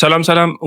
ሰላም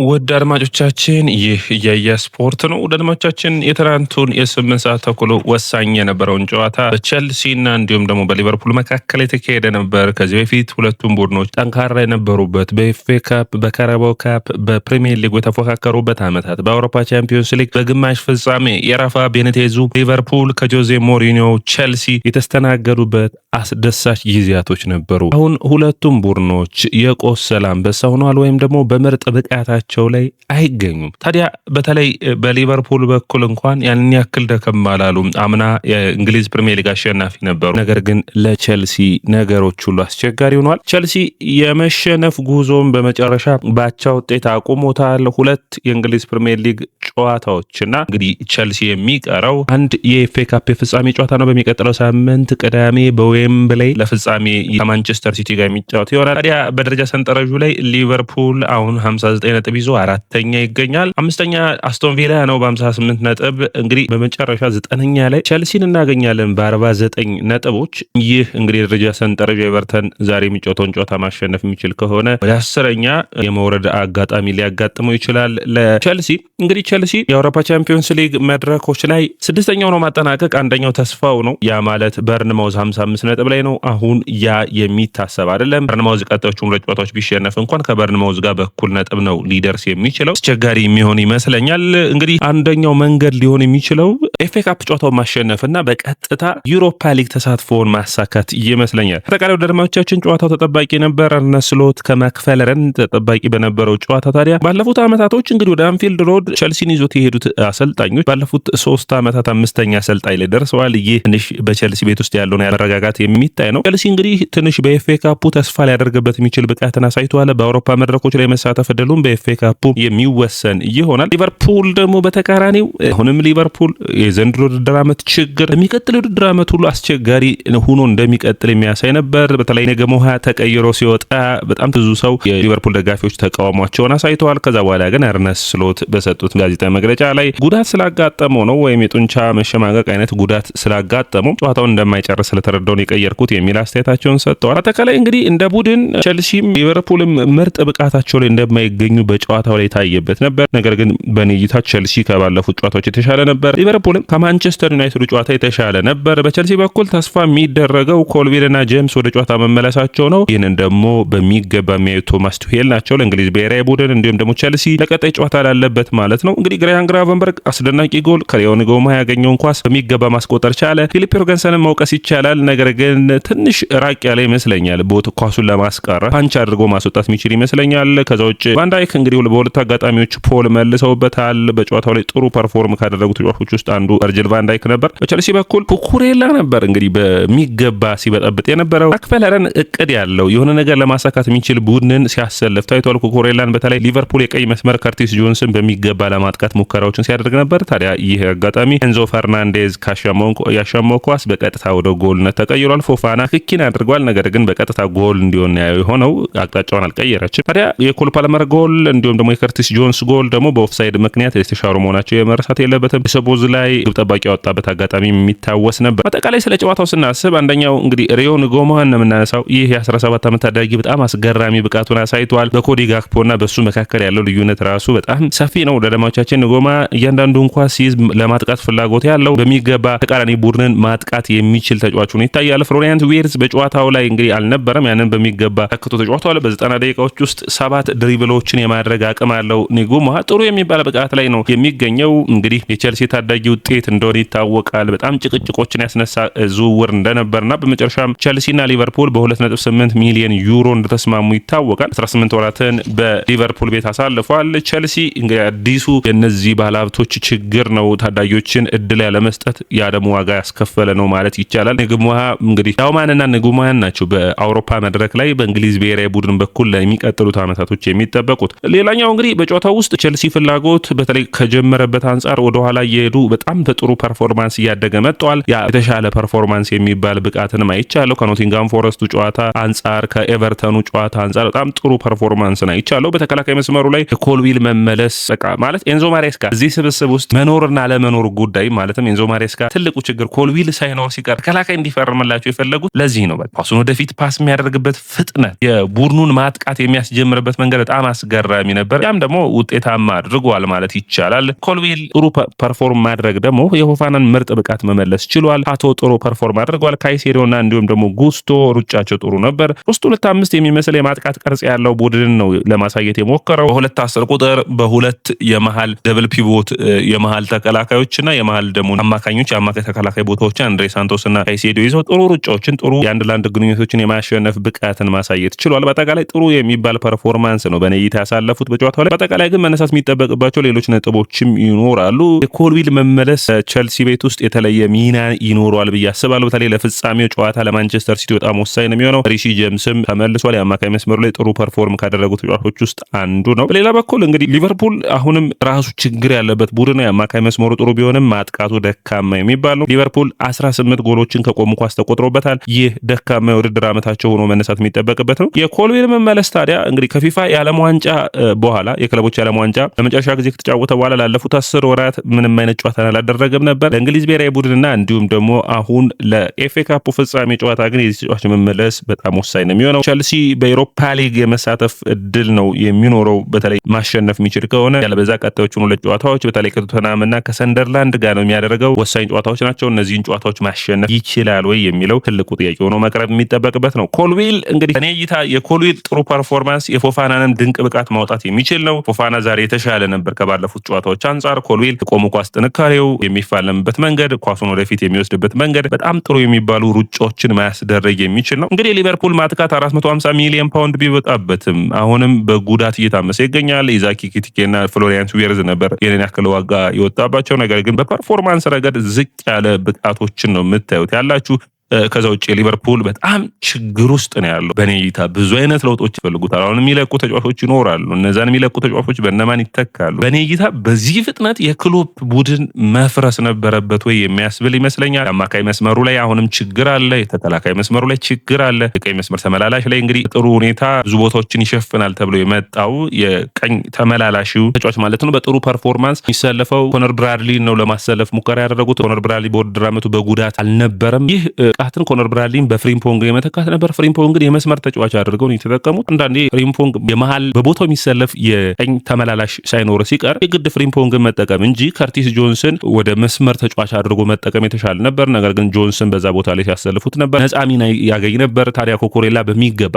ውድ አድማጮቻችን ይህ የስፖርት ነው። ውድ አድማጮቻችን የትናንቱን የ8 ሰዓት ተኩል ወሳኝ የነበረውን ጨዋታ በቼልሲና እንዲሁም ደግሞ በሊቨርፑል መካከል የተካሄደ ነበር። ከዚህ በፊት ሁለቱም ቡድኖች ጠንካራ የነበሩበት በኤፍኤ ካፕ፣ በካራባኦ ካፕ፣ በፕሪሚየር ሊግ የተፎካከሩበት ዓመታት በአውሮፓ ቻምፒዮንስ ሊግ በግማሽ ፍጻሜ የራፋ ቤኒቴዙ ሊቨርፑል ከጆዜ ሞሪኒዮ ቼልሲ የተስተናገዱበት አስደሳች ጊዜያቶች ነበሩ። አሁን ሁለቱም ቡድኖች የቆሰለ አንበሳ ሆነዋል ወይም ደግሞ በምርጥ ብቃታቸው ላይ አይገኙም። ታዲያ በተለይ በሊቨርፑል በኩል እንኳን ያንን ያክል ደከም አላሉም። አምና የእንግሊዝ ፕሪሚየር ሊግ አሸናፊ ነበሩ። ነገር ግን ለቼልሲ ነገሮች ሁሉ አስቸጋሪ ሆኗል። ቼልሲ የመሸነፍ ጉዞን በመጨረሻ ባቻ ውጤት አቁሞታል። ሁለት የእንግሊዝ ፕሪሚየር ሊግ ጨዋታዎችና እንግዲህ ቼልሲ የሚቀረው አንድ የኤፍኤ ካፕ የፍጻሜ ጨዋታ ነው። በሚቀጥለው ሳምንት ቅዳሜ በዌምብሌይ ለፍጻሜ ከማንቸስተር ሲቲ ጋር የሚጫወት ይሆናል። ታዲያ በደረጃ ሰንጠረዡ ላይ ሊቨርፑል አሁን 59 ነጥብ ይዞ አራተኛ ይገኛል። አምስተኛ አስቶን ቪላ ነው በ58 ነጥብ። እንግዲህ በመጨረሻ 9ኛ ላይ ቼልሲን እናገኛለን በ49 ነጥቦች። ይህ እንግዲህ ደረጃ ሰንጠረዥ ኤቨርተን ዛሬ የሚጫወተውን ጨዋታ ማሸነፍ የሚችል ከሆነ ወደ 10ኛ የመውረድ አጋጣሚ ሊያጋጥመው ይችላል ለቼልሲ። እንግዲህ ቼልሲ የአውሮፓ ቻምፒዮንስ ሊግ መድረኮች ላይ ስድስተኛው ነው ማጠናቀቅ፣ አንደኛው ተስፋው ነው። ያ ማለት በርንማውዝ 55 ነጥብ ላይ ነው። አሁን ያ የሚታሰብ አይደለም። በርንማውዝ ቀጣዮቹን ሁለት ጨዋታዎች ቢሸነፍ እንኳን ከበርንማውዝ ጋር በኩል ነጥብ ነው ሊደርስ የሚችለው። አስቸጋሪ የሚሆን ይመስለኛል። እንግዲህ አንደኛው መንገድ ሊሆን የሚችለው ኤፍኤ ካፕ ጨዋታውን ማሸነፍና በቀጥታ ዩሮፓ ሊግ ተሳትፎውን ማሳካት ይመስለኛል። አጠቃላይ ወደ አድማጮቻችን ጨዋታው ተጠባቂ ነበር። አርነ ስሎት ከማክፈለረን ተጠባቂ በነበረው ጨዋታ ታዲያ ባለፉት ዓመታቶች እንግዲህ ወደ አንፊልድ ሮድ ቼልሲን ይዞት የሄዱት አሰልጣኞች ባለፉት 3 ዓመታት 5ኛ አሰልጣኝ ላይ ደርሰዋል። ይህ ትንሽ በቼልሲ ቤት ውስጥ ያለውን ያለመረጋጋት የሚታይ ነው። ቼልሲ እንግዲህ ትንሽ በኤፍኤ ካፑ ተስፋ ሊያደርግበት የሚችል ብቃትን አሳይቷል። በአውሮፓ መድረኮች ላይ መሳተፍ እድሉም በኤፍኤ ካፑ የሚወሰን ይሆናል። ሊቨርፑል ደግሞ በተቃራኒው አሁንም ሊቨርፑል የዘንድሮ ውድድር ዓመት ችግር የሚቀጥል ውድድር ዓመት ሁሉ አስቸጋሪ ሆኖ እንደሚቀጥል የሚያሳይ ነበር። በተለይ ነገሞሃ ተቀይሮ ሲወጣ በጣም ብዙ ሰው የሊቨርፑል ደጋፊዎች ተቃውሟቸውን አሳይተዋል። ከዛ በኋላ ግን አርነ ስሎት በሰጡት ጋዜጣዊ መግለጫ ላይ ጉዳት ስላጋጠመው ነው ወይም የጡንቻ መሸማቀቅ አይነት ጉዳት ስላጋጠመው ጨዋታውን እንደማይጨርስ ስለተረዳውን የቀየርኩት የሚል አስተያየታቸውን ሰጥተዋል። አጠቃላይ እንግዲህ እንደ ቡድን ቼልሲም ሊቨርፑልም ምርጥ ብቃታቸው ላይ እንደማይገኙ በጨዋታው ላይ ታየበት ነበር። ነገር ግን በንይታ ቼልሲ ከባለፉት ጨዋታዎች የተሻለ ነበር። ሊቨርፑልም ከማንቸስተር ዩናይትድ ጨዋታ የተሻለ ነበር። በቼልሲ በኩል ተስፋ የሚደረገው ኮልቪልና ጄምስ ወደ ጨዋታ መመለሳቸው ነው። ይህንን ደግሞ በሚገባ የሚያዩት ቶማስ ቱሄል ናቸው ለእንግሊዝ ብሔራዊ ቡድን። እንዲሁም ደግሞ ቼልሲ ለቀጣይ ጨዋታ ላለበት ማለት ነው። እንግዲህ ግራያን ግራቨንበርግ አስደናቂ ጎል ከሊዮን ጎማ ያገኘውን ኳስ በሚገባ ማስቆጠር ቻለ። ፊሊፕ ዮርገንሰንን መውቀስ ይቻላል። ነገር ግን ትንሽ ራቅ ያለ ይመስለኛል። ቦት ኳሱን ለማስቀረ ፓንች አድርጎ ማስወጣት የሚችል ይመስለኛል። ከዛ ውጭ ቫንዳይክ እንግዲህ በሁለት አጋጣሚዎች ፖል መልሰውበታል። በጨዋታው ላይ ጥሩ ፐርፎርም ካደረጉ ተጫዋቾች ውስጥ አንዱ ቨርጅል ቫንዳይክ ነበር። በቼልሲ በኩል ኩኩሬላ ነበር እንግዲህ በሚገባ ሲበጠብጥ የነበረው። ማክፈለረን እቅድ ያለው የሆነ ነገር ለማሳካት የሚችል ቡድንን ሲያሰልፍ ታይቷል። ኩኩሬላን በተለይ ሊቨርፑል የቀይ መስመር ከርቲስ ጆንስን በሚገባ ለማጥቃት ሙከራዎችን ሲያደርግ ነበር። ታዲያ ይህ አጋጣሚ ኤንዞ ፈርናንዴዝ ያሻማው ኳስ በቀጥታ ወደ ጎልነት ተቀይሯል። ፎፋና ክኪን አድርጓል። ነገር ግን በቀጥታ ጎል እንዲሆን የሆነው አቅጣጫውን አልቀየረችም። ታዲያ የኮል ፓልመር ጎል እንዲሁም ደግሞ የከርቲስ ጆንስ ጎል ደግሞ በኦፍሳይድ ምክንያት የተሻሩ መሆናቸው የመረሳት የለበትም። ሰቦዝ ላይ ግብ ጠባቂ ያወጣበት አጋጣሚ የሚታወስ ነበር። አጠቃላይ ስለ ጨዋታው ስናስብ አንደኛው እንግዲህ ሪዮን ጎማን ነው የምናነሳው። ይህ የ17 ዓመት ታዳጊ በጣም አስገራሚ ብቃቱን አሳይቷል። በኮዲ ጋክፖና በሱ መካከል ያለው ልዩነት ራሱ በጣም ሰፊ ነው። ለደማቻችን ጎማ እያንዳንዱ እንኳን ሲይዝ ለማጥቃት ፍላጎት ያለው በሚገባ ተቃራኒ ቡድንን ማጥቃት የሚችል ተጫዋች ሆኖ ይታያል። ፍሎሪያን ዊርዝ በጨዋታው ላይ እንግዲህ አልነበረም። ያንን በሚገባ ተክቶ ተጫዋታው በ90 ደቂቃዎች ውስጥ 7 ድሪብሎችን የማድረግ አቅም አለው። ኒጉማ ጥሩ የሚባል ብቃት ላይ ነው የሚገኘው። እንግዲህ የቼልሲ ታዳጊ ውጤት እንደሆነ ይታወቃል። በጣም ጭቅጭቆችን ያስነሳ ዝውውር እንደነበርና በመጨረሻም ቼልሲና ሊቨርፑል በ2.8 ሚሊዮን ዩሮ እንደተስማሙ ይታወቃል። 18 ወራትን በሊቨርፑል ቤት አሳልፏል። ቼልሲ እንግዲህ አዲሱ የነዚህ ባለሀብቶች ችግር ነው ታዳጊዎችን እድል ያለመስጠት። ያ ደግሞ ዋጋ ያስከፈለ ነው ማለት ይቻላል። ንጉማ እንግዲህ ዳውማንና ንጉማን ናቸው በአውሮፓ መድረክ ላይ በእንግሊዝ ብሔራዊ ቡድን በኩል ለሚቀጥሉት ዓመታቶች የሚጠበቁት። ሌላኛው እንግዲህ በጨዋታው ውስጥ ቼልሲ ፍላጎት በተለይ ከጀመረበት አንጻር ወደ ኋላ እየሄዱ በጣም በጥሩ ፐርፎርማንስ እያደገ መጥቷል። ያ የተሻለ ፐርፎርማንስ የሚባል ብቃትንም አይቻለው። ከኖቲንጋም ፎረስቱ ጨዋታ አንጻር ከኤቨርተኑ ጨዋታ አንጻር በጣም ጥሩ ፐርፎርማንስን አይቻለው። በተከላካይ መስመሩ ላይ ኮልዊል መመለስ በቃ ማለት ኤንዞ ማሬስካ እዚህ ስብስብ ውስጥ መኖርና ለመኖር ጉዳይ ማለትም ኤንዞ ማሬስካ ትልቁ ችግር ኮልዊል ሳይኖር ሲቀር ተከላካይ እንዲፈርምላ እንዲቀልላቸው የፈለጉት ለዚህ ነው። ኳሱን ወደፊት ፓስ የሚያደርግበት ፍጥነት፣ የቡድኑን ማጥቃት የሚያስጀምርበት መንገድ በጣም አስገራሚ ነበር። ያም ደግሞ ውጤታማ አድርጓል ማለት ይቻላል። ኮልዊል ጥሩ ፐርፎርም ማድረግ ደግሞ የፎፋናን ምርጥ ብቃት መመለስ ችሏል። ፓቶ ጥሩ ፐርፎርም አድርጓል። ካይሴዶና እንዲሁም ደግሞ ጉስቶ ሩጫቸው ጥሩ ነበር። 3-2-5 የሚመስል የማጥቃት ቅርጽ ያለው ቡድን ነው ለማሳየት የሞከረው። በሁለት 10 ቁጥር በሁለት የመሃል ደብል ፒቮት የመሃል ተከላካዮችና የመሃል ደግሞ አማካኞች የአማካይ ተከላካይ ቦታዎች አንድሬ ሳንቶስና ካይሴዶ ይዘው ጥሩ ሩጫዎችን ጥሩ የአንድ ለአንድ ግንኙነቶችን የማሸነፍ ብቃትን ማሳየት ችሏል። በአጠቃላይ ጥሩ የሚባል ፐርፎርማንስ ነው በኔ እይታ ያሳለፉት በጨዋታው ላይ። በአጠቃላይ ግን መነሳት የሚጠበቅባቸው ሌሎች ነጥቦችም ይኖራሉ። የኮልዊል መመለስ ቸልሲ ቤት ውስጥ የተለየ ሚና ይኖረዋል ብዬ አስባለሁ። በተለይ ለፍጻሜው ጨዋታ ለማንቸስተር ሲቲ በጣም ወሳኝ ነው የሚሆነው። ሪሺ ጄምስም ተመልሷል። የአማካይ መስመሩ ላይ ጥሩ ፐርፎርም ካደረጉ ተጫዋቾች ውስጥ አንዱ ነው። በሌላ በኩል እንግዲህ ሊቨርፑል አሁንም ራሱ ችግር ያለበት ቡድን ነው። የአማካይ መስመሩ ጥሩ ቢሆንም ማጥቃቱ ደካማ የሚባል ነው። ሊቨርፑል 18 ጎሎችን ከቆሙ ኳስ ተቆጥሮበታል። ይህ ደካማ የውድድር ዓመታቸው ሆኖ መነሳት የሚጠበቅበት ነው። የኮልዊል መመለስ ታዲያ እንግዲህ ከፊፋ የዓለም ዋንጫ በኋላ የክለቦች የዓለም ዋንጫ ለመጨረሻ ጊዜ ከተጫወተ በኋላ ላለፉት 10 ወራት ምንም አይነት ጨዋታ አላደረገም ነበር። ለእንግሊዝ ብሔራዊ ቡድንና እንዲሁም ደግሞ አሁን ለኤፍኤ ካፕ ፍጻሜ ጨዋታ ግን የዚህ ተጫዋች መመለስ በጣም ወሳኝ ነው የሚሆነው። ቸልሲ በኤሮፓ ሊግ የመሳተፍ እድል ነው የሚኖረው በተለይ ማሸነፍ የሚችል ከሆነ። ያለበዛ ቀጣዮቹን 2 ጨዋታዎች በተለይ ከቶተናምና ከሰንደርላንድ ጋር ነው የሚያደርገው። ወሳኝ ጨዋታዎች ናቸው። እነዚህን ጨዋታዎች ማሸነፍ ይችላል ወይ የሚለው ትልቁ ጥያቄ ሆኖ መቅረብ የሚጠበቅበት ነው። ኮልዊል እንግዲህ እኔ እይታ የኮልዊል ጥሩ ፐርፎርማንስ የፎፋናንም ድንቅ ብቃት ማውጣት የሚችል ነው። ፎፋና ዛሬ የተሻለ ነበር ከባለፉት ጨዋታዎች አንጻር። ኮልዊል የቆሙ ኳስ ጥንካሬው፣ የሚፋለምበት መንገድ፣ ኳሱን ወደፊት የሚወስድበት መንገድ በጣም ጥሩ የሚባሉ ሩጫዎችን ማያስደረግ የሚችል ነው። እንግዲህ ሊቨርፑል ማጥቃት 450 ሚሊዮን ፓውንድ ቢወጣበትም አሁንም በጉዳት እየታመሰ ይገኛል። ኢዛክ ኪቲኬና ፍሎሪያን ዊርዝ ነበር የኔን ያክል ዋጋ የወጣባቸው። ነገር ግን በፐርፎርማንስ ረገድ ዝቅ ያለ ብቃቶችን ነው የምታዩት ያላችሁ። ከዛ ውጭ ሊቨርፑል በጣም ችግር ውስጥ ነው ያለው። በኔ እይታ ብዙ አይነት ለውጦች ይፈልጉታል። አሁን የሚለቁ ተጫዋቾች ይኖራሉ። እነዛን የሚለቁ ተጫዋቾች በእነማን ይተካሉ? በኔ እይታ በዚህ ፍጥነት የክሎፕ ቡድን መፍረስ ነበረበት ወይ የሚያስብል ይመስለኛል። አማካይ መስመሩ ላይ አሁንም ችግር አለ። የተከላካይ መስመሩ ላይ ችግር አለ። የቀኝ መስመር ተመላላሽ ላይ እንግዲህ ጥሩ ሁኔታ ብዙ ቦታዎችን ይሸፍናል ተብሎ የመጣው የቀኝ ተመላላሺው ተጫዋች ማለት ነው በጥሩ ፐርፎርማንስ የሚሰለፈው ኮነር ብራድሊ ነው ለማሰለፍ ሙከራ ያደረጉት። ኮነር ብራድሊ በውድድር ዓመቱ በጉዳት አልነበረም። ይህ ቃትን ኮነር ብራድሊን በፍሪምፖንግ የመተካት ነበር። ፍሪምፖንግን የመስመር ተጫዋች አድርገው ነው የተጠቀሙት። አንዳንዴ ፍሪምፖንግ የመሃል በቦታው የሚሰለፍ የቀኝ ተመላላሽ ሳይኖር ሲቀር የግድ ፍሪምፖንግን መጠቀም እንጂ ከርቲስ ጆንስን ወደ መስመር ተጫዋች አድርጎ መጠቀም የተሻለ ነበር። ነገር ግን ጆንስን በዛ ቦታ ላይ ሲያሰልፉት ነበር፣ ነፃ ሚና ያገኝ ነበር። ታዲያ ኩኩሬላ በሚገባ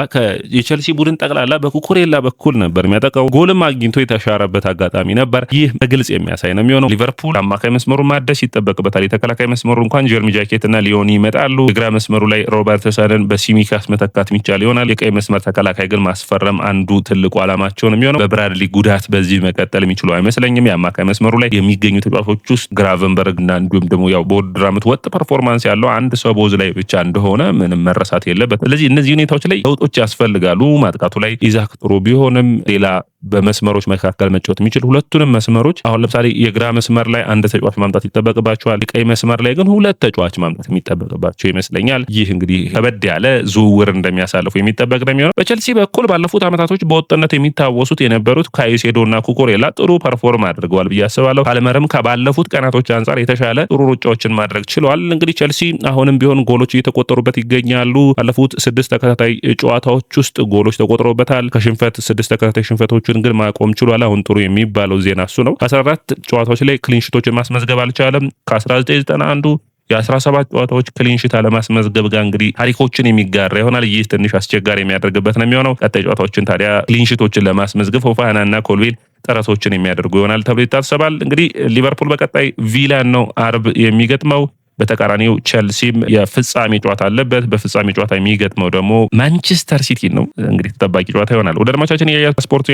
የቸልሲ ቡድን ጠቅላላ በኩኩሬላ በኩል ነበር የሚያጠቃው። ጎልም አግኝቶ የተሻረበት አጋጣሚ ነበር። ይህ በግልጽ የሚያሳይ ነው የሚሆነው። ሊቨርፑል አማካይ መስመሩ ማደስ ይጠበቅበታል። የተከላካይ መስመሩ እንኳን ጀርሚ ጃኬትና ሊዮኒ ይመጣሉ። የግራ መስመሩ ላይ ሮበርትሰንን በሲሚካስ መተካት የሚቻል ይሆናል። የቀይ መስመር ተከላካይ ግን ማስፈረም አንዱ ትልቁ ዓላማቸው ነው የሚሆነው። በብራድሊ ጉዳት በዚህ መቀጠል የሚችሉ አይመስለኝም። የአማካይ መስመሩ ላይ የሚገኙ ተጫዋቾች ውስጥ ግራቨንበርግ እና እንዲሁም ደግሞ ያው በውድድር ዓመት ወጥ ፐርፎርማንስ ያለው አንድ ሰው ቦዝ ላይ ብቻ እንደሆነ ምንም መረሳት የለበት። ስለዚህ እነዚህ ሁኔታዎች ላይ ለውጦች ያስፈልጋሉ። ማጥቃቱ ላይ ኢዛክ ጥሩ ቢሆንም ሌላ በመስመሮች መካከል መጫወት የሚችል ሁለቱንም መስመሮች አሁን ለምሳሌ የግራ መስመር ላይ አንድ ተጫዋች ማምጣት ይጠበቅባቸዋል። የቀይ መስመር ላይ ግን 2 ተጫዋች ማምጣት የሚጠበቅባቸው ይመስለኛል። ይህ እንግዲህ ከበድ ያለ ዝውውር እንደሚያሳልፉ የሚጠበቅ ነው የሚሆነው። በቸልሲ በኩል ባለፉት ዓመታቶች በወጥነት የሚታወሱት የነበሩት ካይሴዶና ኩኩሬላ ጥሩ ፐርፎርም አድርገዋል ብዬ አስባለሁ። ካልመረም ከባለፉት ቀናቶች አንጻር የተሻለ ጥሩ ሩጫዎችን ማድረግ ችለዋል። እንግዲህ ቸልሲ አሁንም ቢሆን ጎሎች እየተቆጠሩበት ይገኛሉ። ባለፉት 6 ተከታታይ ጨዋታዎች ውስጥ ጎሎች ተቆጥሮበታል። ከሽንፈት 6 ተከታታይ ሽንፈቶችን ግን ማቆም ችሏል። አሁን ጥሩ የሚባለው ዜና እሱ ነው። 14 ጨዋታዎች ላይ ክሊንሺቶችን ማስመዝገብ አልቻለም። ከ1991 የ17 ጨዋታዎች ክሊንሺት አለማስመዝገብ ጋር እንግዲህ ታሪኮችን የሚጋራ ይሆናል። ይህ ትንሽ አስቸጋሪ የሚያደርግበት ነው የሚሆነው። ቀጣይ ጨዋታዎችን ታዲያ ክሊንሺቶችን ለማስመዝገብ ፎፋናና ኮልዊል ጥረቶችን የሚያደርጉ ይሆናል ተብሎ ይታሰባል። እንግዲህ ሊቨርፑል በቀጣይ ቪላን ነው አርብ የሚገጥመው። በተቃራኒው ቸልሲም የፍጻሜ ጨዋታ አለበት። በፍጻሜ ጨዋታ የሚገጥመው ደግሞ ማንቸስተር ሲቲ ነው። እንግዲህ ተጠባቂ ጨዋታ ይሆናል። ወደ አድማጮቻችን የያ ስፖርት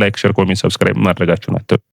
ላይክ፣ ሼር፣ ኮሜንት፣ ሰብስክራይብ ማድረጋችሁን አትርሱ።